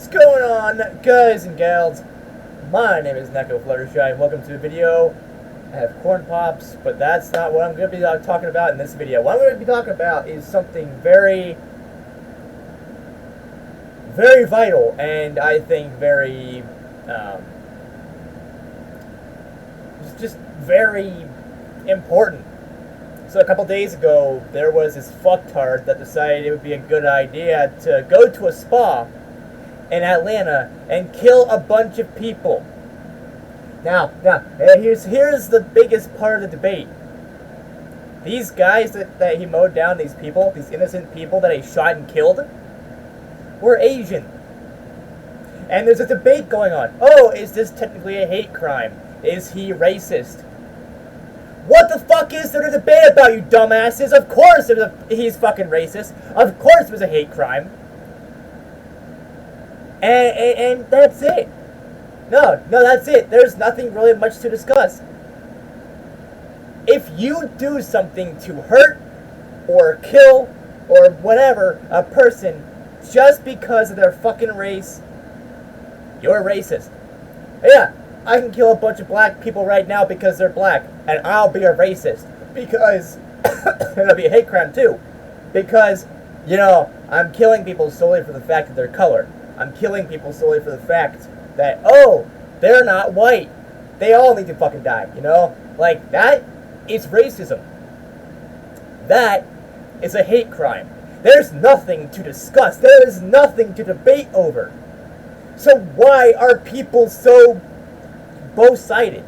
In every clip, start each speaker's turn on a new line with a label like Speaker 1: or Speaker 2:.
Speaker 1: What's going on, guys and gals? My name is Neko Fluttershy, and welcome to a video. I have corn pops, but that's not what I'm going to be talking about in this video. What I'm going to be talking about is something very, very vital, and I think very, just very important. So a couple days ago, there was this fucktard that decided it would be a good idea to go to a spa in Atlanta and kill a bunch of people. Now, here's the biggest part of the debate. These guys that he mowed down, these people, these innocent people that he shot and killed, were Asian. And there's a debate going on. Oh, is this technically a hate crime? Is he racist? What the fuck is there to debate about, you dumbasses? Of course he's fucking racist. Of course it was a hate crime. And that's it. No, that's it. There's nothing really much to discuss. If you do something to hurt or kill or whatever a person just because of their fucking race, you're racist. Yeah, I can kill a bunch of black people right now because they're black, and I'll be a racist because it'll be a hate crime too. Because, I'm killing people solely for the fact of their color. I'm killing people solely for the fact that, oh, they're not white. They all need to fucking die, Like, that is racism. That is a hate crime. There's nothing to discuss. There is nothing to debate over. So why are people so both-sided?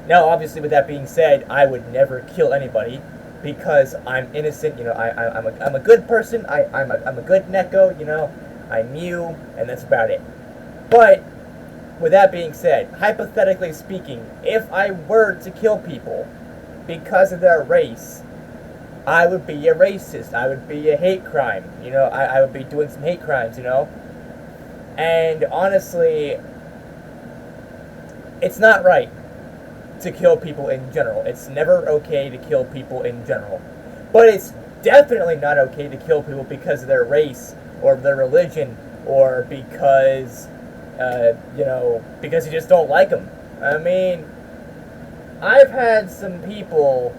Speaker 1: Now, obviously, with that being said, I would never kill anybody because I'm innocent. I'm a good person. I'm a good Neko. I'm you, and that's about it. But with that being said, hypothetically speaking, if I were to kill people because of their race, I would be a racist. I would be a hate crime. I would be doing some hate crimes. And honestly, it's not right to kill people in general. It's never okay to kill people in general. But it's definitely not okay to kill people because of their race or their religion or because, because you just don't like them. I mean, I've had some people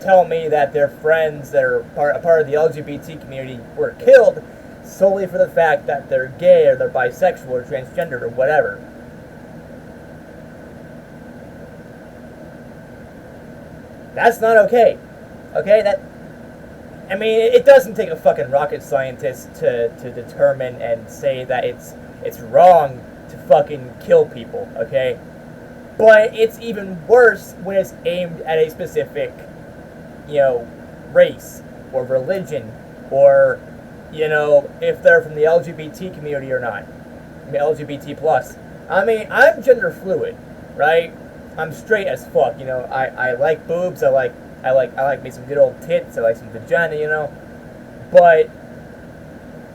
Speaker 1: tell me that their friends that are part of the LGBT community were killed solely for the fact that they're gay or they're bisexual or transgender or whatever. That's not okay. Okay? It doesn't take a fucking rocket scientist to determine and say that it's wrong to fucking kill people, okay? But it's even worse when it's aimed at a specific, race or religion or, if they're from the LGBT community or not. LGBT plus. I'm gender fluid, right? I'm straight as fuck, I like boobs, I like me some good old tits, I like some vagina, but,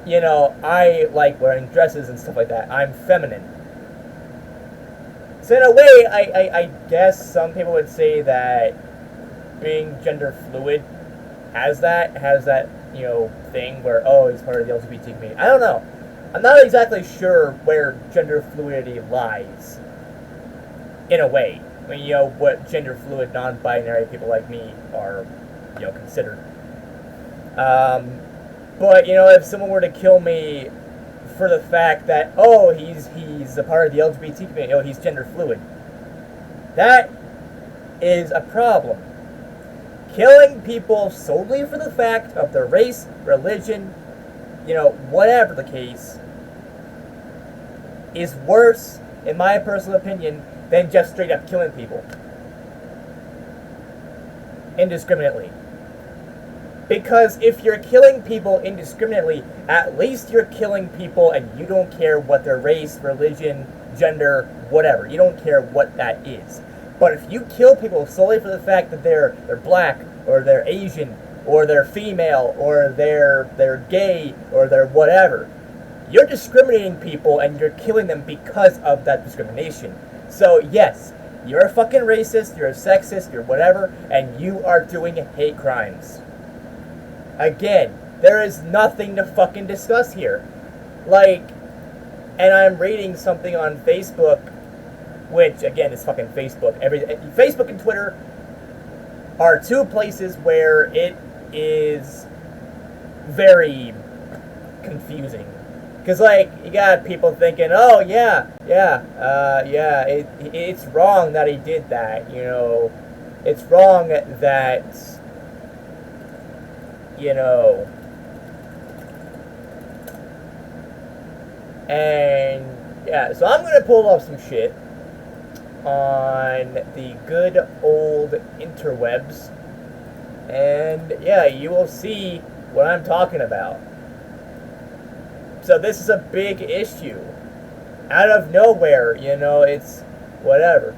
Speaker 1: I like wearing dresses and stuff like that. I'm feminine. So in a way, I guess some people would say that being gender fluid has that, thing where, oh, he's part of the LGBT community. I don't know. I'm not exactly sure where gender fluidity lies, in a way. What gender fluid, non-binary people like me are, considered. But, if someone were to kill me for the fact that, oh, he's a part of the LGBT community, oh, he's gender fluid, that is a problem. Killing people solely for the fact of their race, religion, whatever the case, is worse, in my personal opinion, than just straight up killing people indiscriminately. Because if you're killing people indiscriminately, at least you're killing people and you don't care what their race, religion, gender, whatever. You don't care what that is. But if you kill people solely for the fact that they're black or they're Asian or they're female or they're gay or they're whatever, you're discriminating people and you're killing them because of that discrimination. So yes, you're a fucking racist, you're a sexist, you're whatever, and you are doing hate crimes. Again, there is nothing to fucking discuss here. Like, and I'm reading something on Facebook, which again is fucking Facebook. Facebook and Twitter are two places where it is very confusing. Because, like, you got people thinking, oh, it's wrong that he did that, you know. It's wrong that, you know. And, yeah, so I'm going to pull off some shit on the good old interwebs. And, yeah, you will see what I'm talking about. So this is a big issue. Out of nowhere, you know, it's whatever.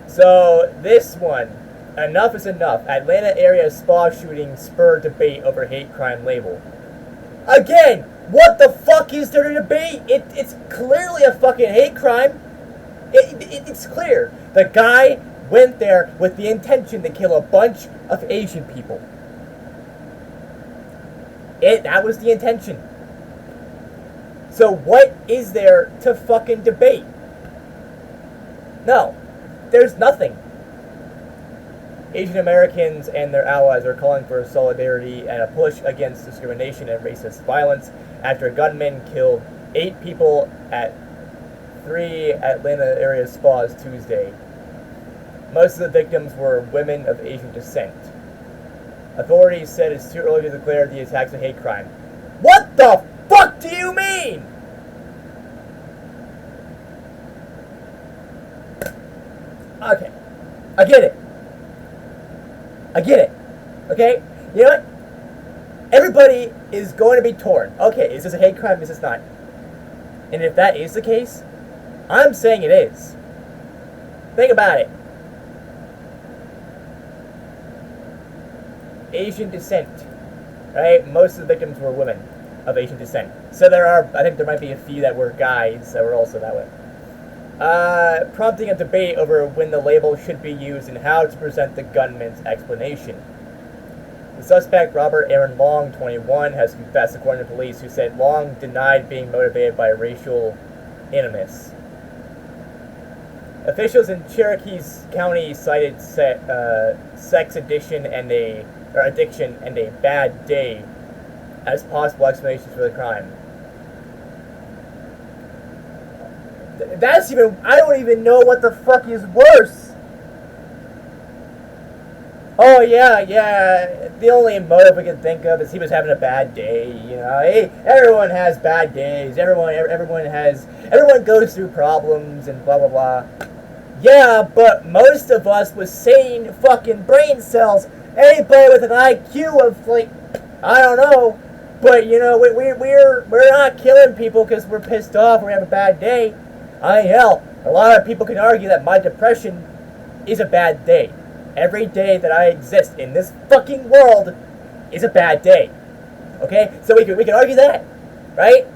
Speaker 1: So this one, enough is enough. Atlanta area spa shooting spurred debate over hate crime label. Again, what the fuck is there to debate? It's clearly a fucking hate crime. It's clear. The guy went there with the intention to kill a bunch of Asian people. That was the intention. So what is there to fucking debate? No. There's nothing. Asian Americans and their allies are calling for solidarity and a push against discrimination and racist violence after a gunman killed 8 people at 3 Atlanta area spas Tuesday. Most of the victims were women of Asian descent. Authorities said it's too early to declare the attacks a hate crime. What the fuck do you mean? Okay. I get it. Okay? You know what? Everybody is going to be torn. Okay, is this a hate crime? Is this not? And if that is the case, I'm saying it is. Think about it. Asian descent, right? Most of the victims were women of Asian descent. So I think there might be a few that were guys that were also that way. Prompting a debate over when the label should be used and how to present the gunman's explanation. The suspect, Robert Aaron Long, 21, has confessed, according to police, who said Long denied being motivated by racial animus. Officials in Cherokee County cited sex addiction and a bad day as possible explanations for the crime. I don't even know what the fuck is worse. Oh yeah, the only motive we can think of is he was having a bad day, you know. Everyone has bad days, everyone goes through problems and blah blah blah. Yeah, but most of us with sane fucking brain cells, anybody with an IQ of like, I don't know, but you know, we're not killing people because we're pissed off or we have a bad day. I mean, hell, a lot of people can argue that my depression is a bad day. Every day that I exist in this fucking world is a bad day. Okay? So we can argue that, right?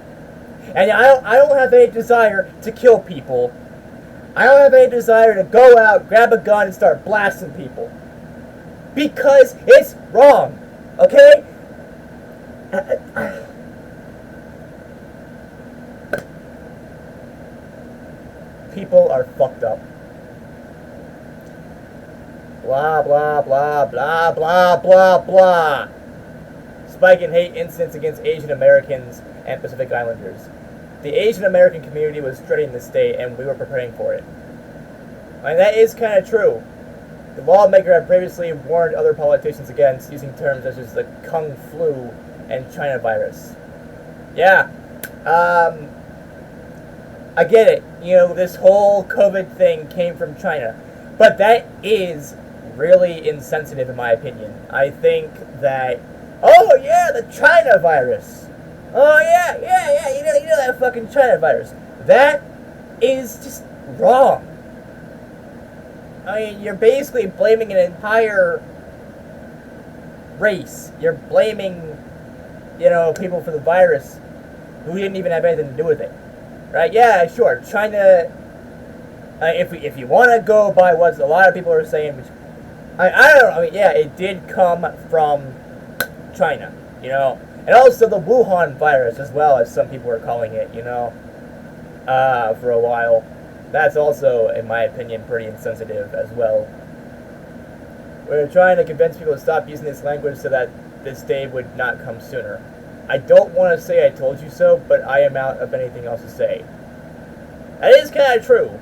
Speaker 1: And I don't have any desire to kill people. I don't have any desire to go out, grab a gun, and start blasting people. Because it's wrong. Okay? People are fucked up. Blah, blah, blah, blah, blah, blah, blah. Spike in hate incidents against Asian Americans and Pacific Islanders. The Asian American community was dreading this day, and we were preparing for it. And that is kind of true. The lawmaker had previously warned other politicians against using terms such as the Kung Flu and China virus. Yeah. I get it. You know, this whole COVID thing came from China. But that is really insensitive in my opinion. I think that, oh yeah, the China virus. Oh yeah, you know that fucking China virus. That is just wrong. I mean, you're basically blaming an entire race. You're blaming, you know, people for the virus who didn't even have anything to do with it. Right? Yeah, sure. China, if you want to go by what a lot of people are saying, which, I don't know, I mean, yeah, it did come from China, you know. And also the Wuhan virus as well, as some people were calling it, for a while. That's also, in my opinion, pretty insensitive as well. We're trying to convince people to stop using this language so that this day would not come sooner. I don't want to say I told you so, but I am out of anything else to say. That is kind of true.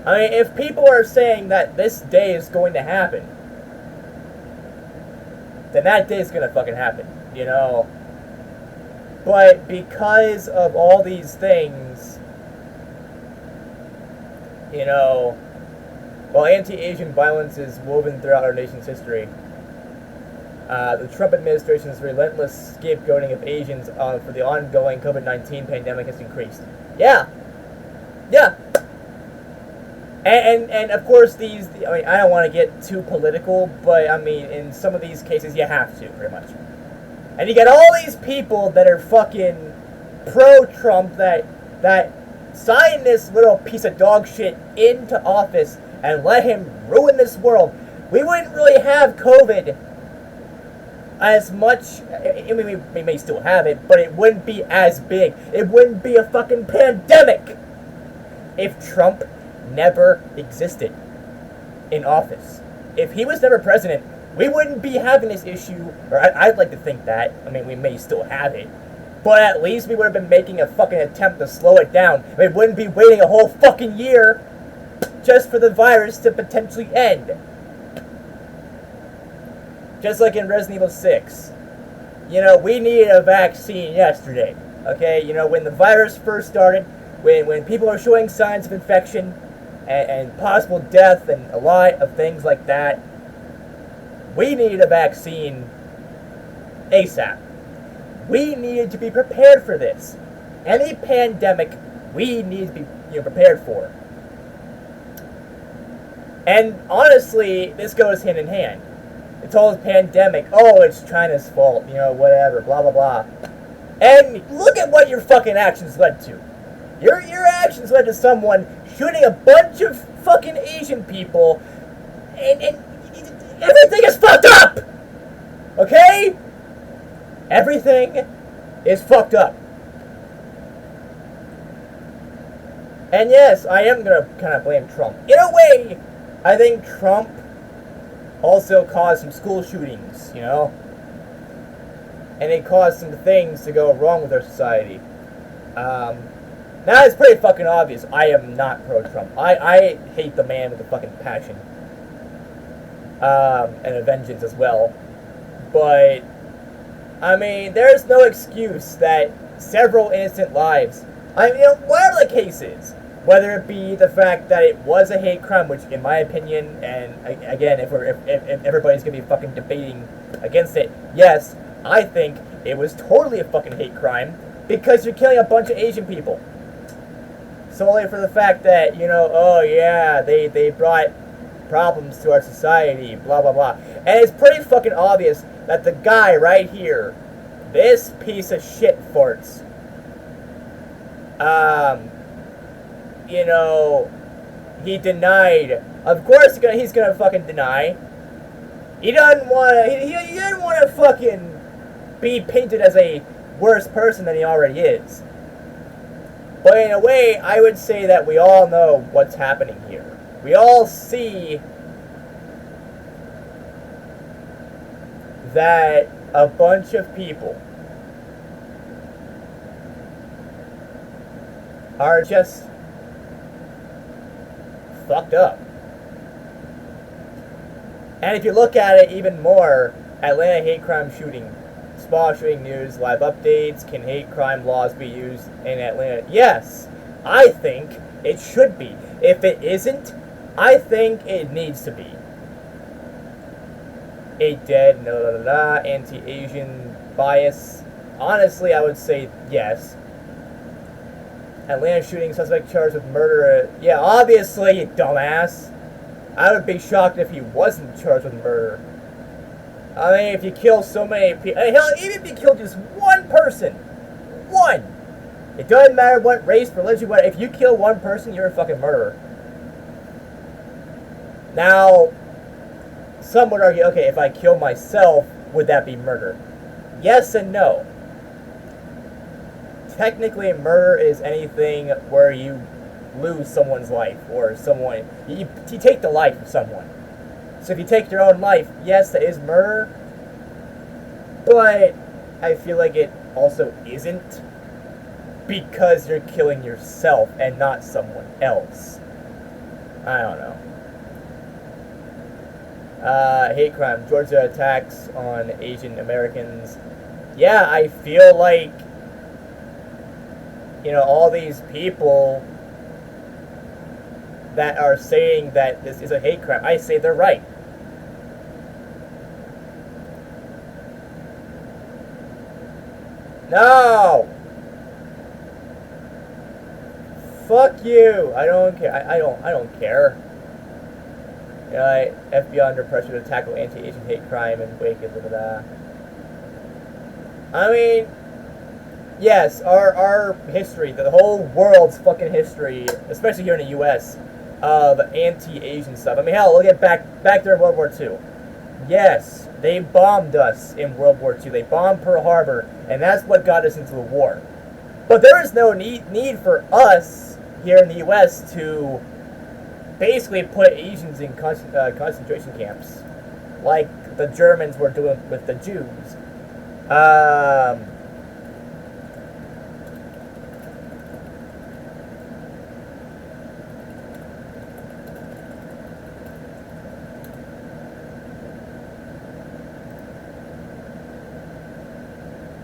Speaker 1: I mean, if people are saying that this day is going to happen, then that day is going to fucking happen, But because of all these things, while anti-Asian violence is woven throughout our nation's history, the Trump administration's relentless scapegoating of Asians for the ongoing COVID-19 pandemic has increased. Yeah. And of course I don't want to get too political, but in some of these cases you have to, pretty much. And you got all these people that are fucking pro-Trump that sign this little piece of dog shit into office and let him ruin this world. We wouldn't really have COVID as much. We may still have it, but it wouldn't be as big. It wouldn't be a fucking pandemic if Trump never existed in office. If he was never president, we wouldn't be having this issue, or I'd like to think that. We may still have it, but at least we would have been making a fucking attempt to slow it down. We wouldn't be waiting a whole fucking year just for the virus to potentially end. Just like in Resident Evil 6. We needed a vaccine yesterday. Okay? When the virus first started, when people are showing signs of infection and possible death and a lot of things like that, we needed a vaccine ASAP. We needed to be prepared for this. Any pandemic, we need to be prepared for. And honestly, this goes hand in hand. It's all this pandemic. Oh, it's China's fault. Whatever. Blah, blah, blah. And look at what your fucking actions led to. Your actions led to someone shooting a bunch of fucking Asian people. And everything is fucked up! Okay? Everything is fucked up. And yes, I am going to kind of blame Trump. In a way, I think Trump also caused some school shootings, And it caused some things to go wrong with our society. Now it's pretty fucking obvious. I am not pro-Trump. I hate the man with a fucking passion. And a vengeance as well. But, there's no excuse that several innocent lives, whatever the case is, whether it be the fact that it was a hate crime, which in my opinion, and again, if everybody's gonna be fucking debating against it, yes, I think it was totally a fucking hate crime, because you're killing a bunch of Asian people. Solely for the fact that, oh yeah, they brought problems to our society, blah blah blah. And it's pretty fucking obvious that the guy right here, this piece of shit farts, he denied. Of course he's gonna fucking deny. He doesn't want to fucking be painted as a worse person than he already is. But in a way, I would say that we all know what's happening here. We all see that a bunch of people are just fucked up. And if you look at it even more, Atlanta hate crime shooting, small shooting news, live updates, can hate crime laws be used in Atlanta? Yes, I think it should be. If it isn't, I think it needs to be. 8 dead, anti-Asian bias. Honestly, I would say yes. Atlanta shooting, suspect charged with murder. Yeah, obviously, you dumbass. I would be shocked if he wasn't charged with murder. If you kill so many people, hell, even if you kill just one person, one, it doesn't matter what race, religion, what. If you kill one person, you're a fucking murderer. Now, some would argue, okay, if I kill myself, would that be murder? Yes and no. technically murder is anything where you lose someone's life or someone you take the life of someone. So if you take your own life, yes, that is murder, but I feel like it also isn't, because you're killing yourself and not someone else. I don't know. Hate crime. Georgia attacks on Asian Americans. Yeah, I feel like, all these people that are saying that this is a hate crime, I say they're right. No! Fuck you! I don't care. I don't care. FBI under pressure to tackle anti-Asian hate crime and wake it. I mean, yes, our history, the whole world's fucking history, especially here in the U.S., of anti-Asian stuff. I mean, hell, look at back during World War II. Yes, they bombed us in World War II. They bombed Pearl Harbor, and that's what got us into the war. But there is no need for us here in the U.S. to basically put Asians in concentration camps, like the Germans were doing with the Jews.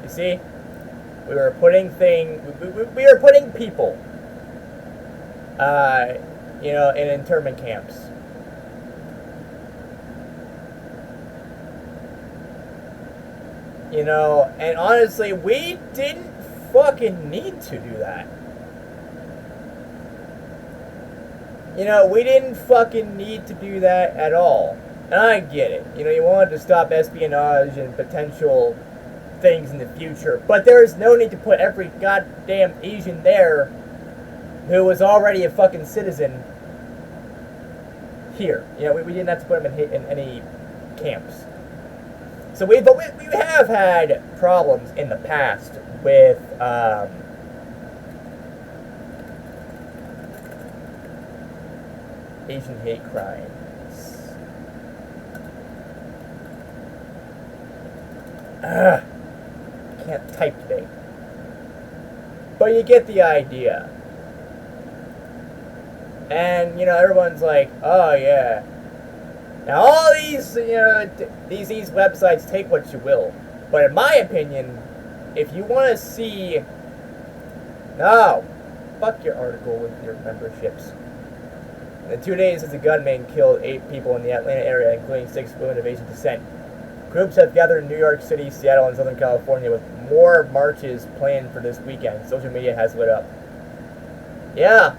Speaker 1: You see, we were putting people, in internment camps. And honestly, we didn't fucking need to do that. We didn't fucking need to do that at all. And I get it. You wanted to stop espionage and potential things in the future, but there is no need to put every goddamn Asian there who was already a fucking citizen here. We didn't have to put them in any camps. So we have had problems in the past with Asian hate crimes. Can't type today. But you get the idea. And, everyone's like, oh yeah. Now all these, these websites, take what you will. But in my opinion, if you want to see... No! Fuck your article with your memberships. In 2 days since a gunman killed 8 people in the Atlanta area, including 6 women of Asian descent. Groups have gathered in New York City, Seattle, and Southern California with more marches planned for this weekend. Social media has lit up. Yeah.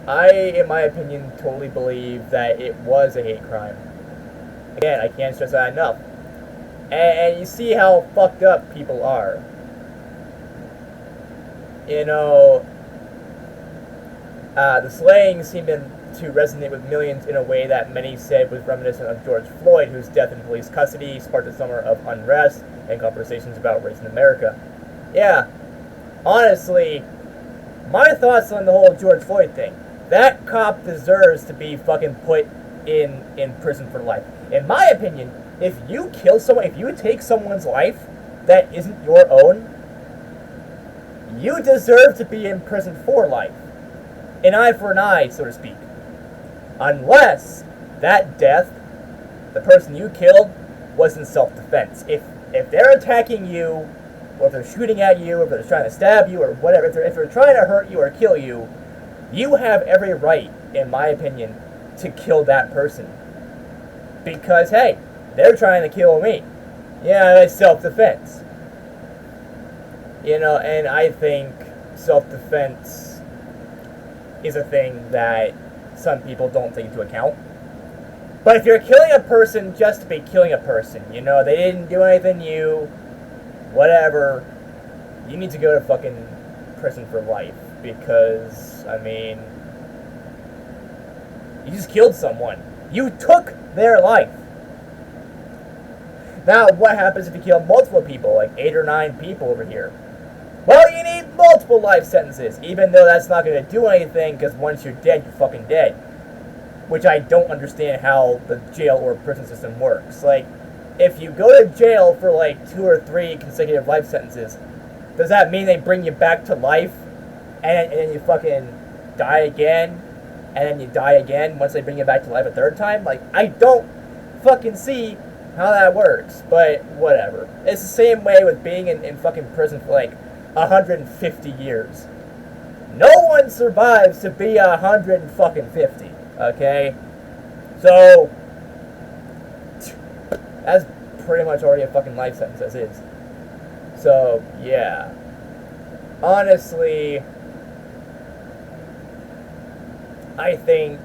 Speaker 1: I, in my opinion, totally believe that it was a hate crime. Again, I can't stress that enough. And you see how fucked up people are. The slaying seemed to resonate with millions in a way that many said was reminiscent of George Floyd, whose death in police custody sparked a summer of unrest and conversations about race in America. Yeah, honestly, my thoughts on the whole George Floyd thing. That cop deserves to be fucking put in prison for life. In my opinion, if you kill someone, if you take someone's life that isn't your own, you deserve to be in prison for life. An eye for an eye, so to speak. Unless that death, the person you killed, was in self-defense. If they're attacking you, or if they're shooting at you, or if they're trying to stab you, or whatever, if they're trying to hurt you or kill you, you have every right, in my opinion, to kill that person. Because, hey, they're trying to kill me. Yeah, it's self-defense. And I think self-defense is a thing that some people don't take into account. But if you're killing a person just to be killing a person, they didn't do anything to you, whatever, you need to go to fucking prison for life. Because, you just killed someone. You took their life. Now, what happens if you kill multiple people, like 8 or 9 people over here? Well, you need multiple life sentences, even though that's not going to do anything, because once you're dead, you're fucking dead. Which I don't understand how the jail or prison system works. Like, if you go to jail for like 2 or 3 consecutive life sentences, does that mean they bring you back to life, and then you fucking die again, and then you die again once they bring you back to life a 3rd time? Like, I don't fucking see how that works, but whatever. It's the same way with being in fucking prison for like 150 years. No one survives to be 150, okay? So, that's pretty much already a fucking life sentence as is. So, yeah. Honestly, I think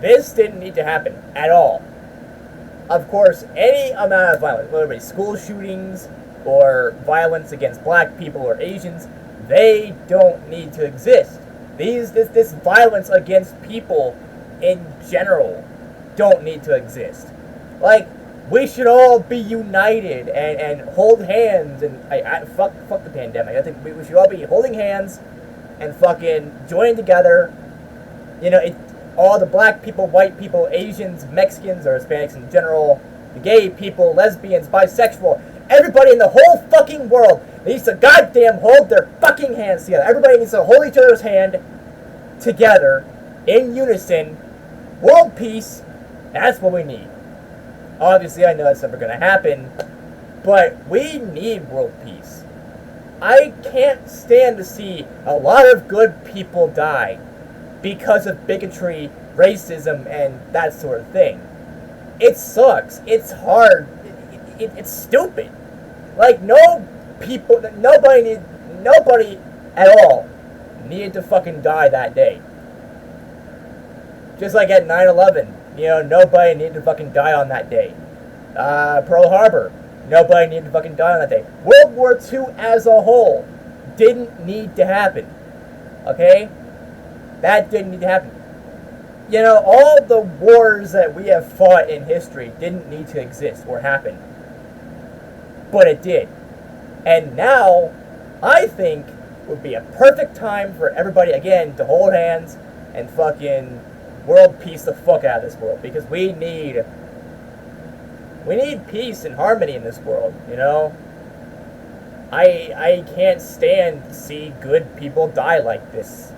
Speaker 1: this didn't need to happen at all. Of course, any amount of violence, whether it be school shootings or violence against black people or Asians, they don't need to exist. This violence against people in general don't need to exist. Like, we should all be united and hold hands and fuck the pandemic. I think we should all be holding hands and fucking joining together. You know, all the black people, white people, Asians, Mexicans, or Hispanics in general, the gay people, lesbians, bisexual, everybody in the whole fucking world needs to goddamn hold their fucking hands together. Everybody needs to hold each other's hand together in unison. World peace. That's what we need. Obviously, I know that's never going to happen, but we need world peace. I can't stand to see a lot of good people die because of bigotry, racism, and that sort of thing. It sucks. It's hard. It's stupid. Like, nobody at all needed to fucking die that day. Just like at 9/11. You know, nobody needed to fucking die on that day. Pearl Harbor. Nobody needed to fucking die on that day. World War II as a whole didn't need to happen. Okay? That didn't need to happen. You know, all the wars that we have fought in history didn't need to exist or happen. But it did. And now, I think, would be a perfect time for everybody, again, to hold hands and fucking world peace the fuck out of this world, because we need peace and harmony in this world, you know? I can't stand to see good people die like this,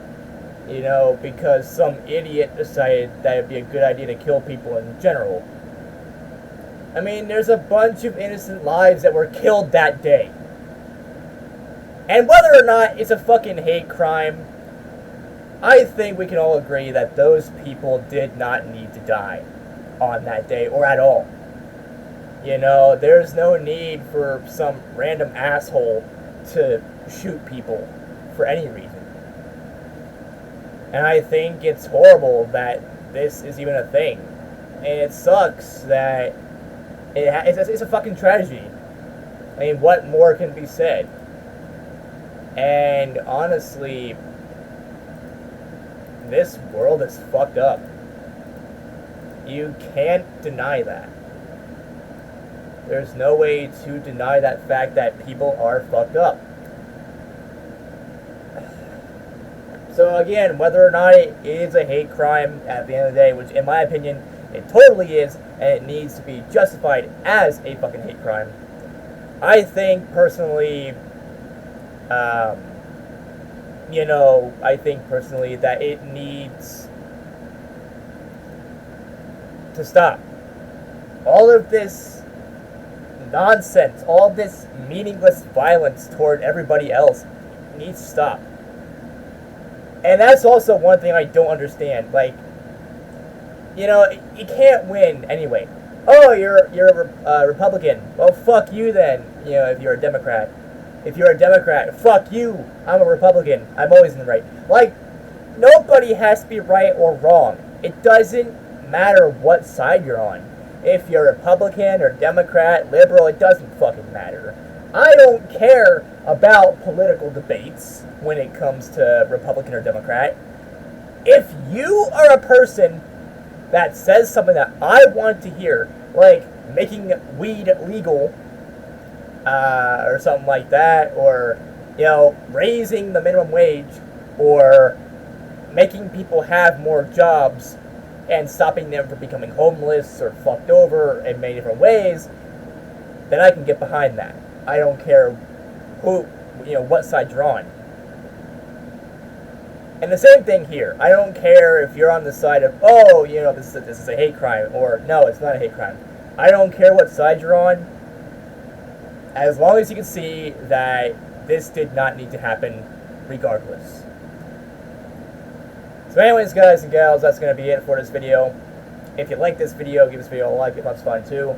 Speaker 1: you know, because some idiot decided that it'd be a good idea to kill people in general. I mean, there's a bunch of innocent lives that were killed that day. And whether or not it's a fucking hate crime, I think we can all agree that those people did not need to die on that day or at all. You know, there's no need for some random asshole to shoot people for any reason. And I think it's horrible that this is even a thing. And it sucks that it's a fucking tragedy. I mean, what more can be said? And honestly, this world is fucked up. You can't deny that. There's no way to deny that fact that people are fucked up. So again, whether or not it is a hate crime at the end of the day, which in my opinion, it totally is, and it needs to be justified as a fucking hate crime, I think personally, that it needs to stop. All of this nonsense, all this meaningless violence toward everybody else needs to stop. And that's also one thing I don't understand. Like, you know, you can't win anyway. Oh, you're a Republican. Well, fuck you then, you know, if you're a Democrat. If you're a Democrat, fuck you. I'm a Republican. I'm always in the right. Like, nobody has to be right or wrong. It doesn't matter what side you're on. If you're Republican or Democrat, liberal, it doesn't fucking matter. I don't care about political debates when it comes to Republican or Democrat. If you are a person that says something that I want to hear, like, making weed legal, or something like that, or, you know, raising the minimum wage, or making people have more jobs and stopping them from becoming homeless or fucked over in many different ways, then I can get behind that. I don't care who, you know, what side you're on. And the same thing here. I don't care if you're on the side of, oh, you know, this is a hate crime, or no, it's not a hate crime. I don't care what side you're on, as long as you can see that this did not need to happen regardless. So anyways, guys and gals, that's going to be it for this video. If you like this video, give this video a like if that's fun too.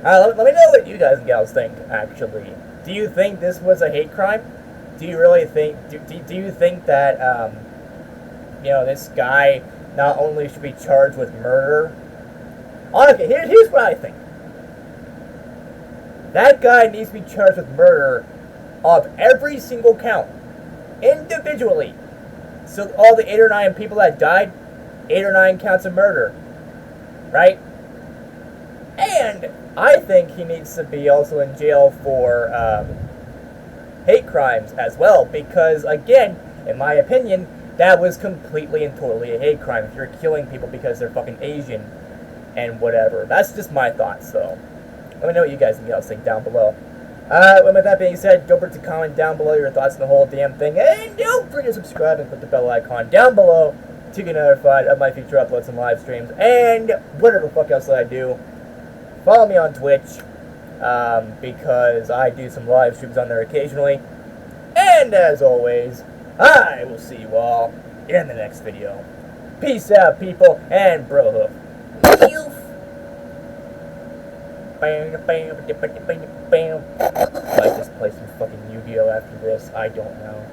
Speaker 1: Let me know what you guys and gals think, actually. Do you think this was a hate crime? Do you really think, do you think that, you know, this guy not only should be charged with murder? Okay, here's what I think. That guy needs to be charged with murder of every single count, individually. So all the 8 or 9 people that died, 8 or 9 counts of murder, right? And I think he needs to be also in jail for hate crimes as well, because again, in my opinion, that was completely and totally a hate crime. If you're killing people because they're fucking Asian and whatever. That's just my thoughts, though. Let me know what you guys and gals think down below. With that being said, don't forget to comment down below your thoughts on the whole damn thing, and don't forget to subscribe and click the bell icon down below to get notified of my future uploads and live streams, and whatever the fuck else that I do. Follow me on Twitch, because I do some live streams on there occasionally. And as always, I will see you all in the next video. Peace out, people, and bro hoof. I might just play some fucking Yu-Gi-Oh! After this, I don't know.